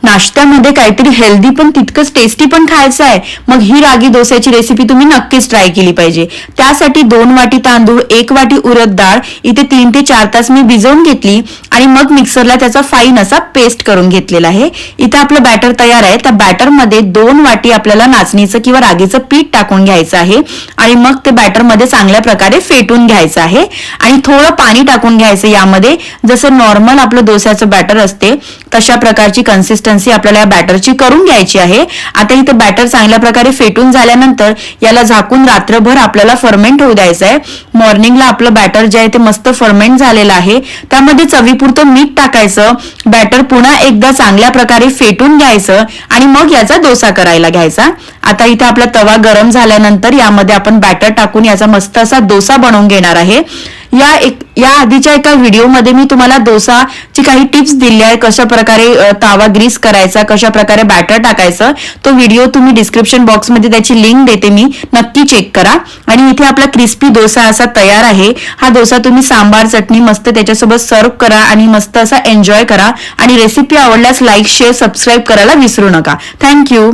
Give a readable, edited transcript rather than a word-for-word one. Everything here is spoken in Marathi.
नाश्त्यामध्ये काहीतरी हेल्दी पण तितकंच टेस्टी पण खायचं आहे, मग ही रागी डोस्याची रेसिपी तुम्ही नक्कीच ट्राय केली पाहिजे. त्यासाठी 2 वाटी तांदूळ, 1 वाटी उडद डाळ इथे 3 ते 4 तास मी भिजवून घेतली आणि मग मिक्सरला त्याचा फाईन असा पेस्ट करून घेतलेला आहे. इथे आपलं बॅटर तयार आहे. त्या बॅटरमध्ये 2 वाटी आपल्याला नाचणीचं किंवा रागीचं पीठ टाकून घ्यायचं आहे आणि मग ते बॅटरमध्ये चांगल्या प्रकारे फेटून घ्यायचं आहे आणि थोडं पाणी टाकून घ्यायचं यामध्ये. जसं नॉर्मल आपलं डोस्याचं बॅटर असते तशा प्रकारची कन्सिस्टन्सी आपल्याला या बॅटरची करून घ्यायची आहे. आता इथे बॅटर चांगल्या प्रकारे फेटून झाल्यानंतर याला झाकून रात्रभर आपल्याला फर्मेंट होऊ द्यायचं आहे. मॉर्निंगला आपलं बॅटर जे आहे ते मस्त फर्मेंट झालेलं आहे. त्यामध्ये चवीपुरतं मीठ टाकायचं, बॅटर पुन्हा एकदा चांगल्या प्रकारे फेटून घ्यायचं आणि मग याचा डोसा करायला घ्यायचा. आता इथे आपला तवा गरम झाल्यानंतर यामध्ये आपण बॅटर टाकून याचा मस्त असा डोसा बनवून घेणार आहे. या आधीच्या एका व्हिडिओमध्ये मी तुम्हाला डोसाची काही टिप्स दिल्या आहे, कशा प्रकारे तावा ग्रीस करायचा, कशा प्रकारे बॅटर टाकायचं. तो व्हिडिओ तुम्ही डिस्क्रिप्शन बॉक्समध्ये त्याची लिंक देते मी, नक्की चेक करा. आणि इथे आपला क्रिस्पी डोसा असा तयार आहे. हा डोसा तुम्ही सांबार चटणी मस्त त्याच्यासोबत सर्व करा आणि मस्त असा एन्जॉय करा. आणि रेसिपी आवडल्यास लाईक, शेअर, सबस्क्राईब करायला विसरू नका. थँक्यू.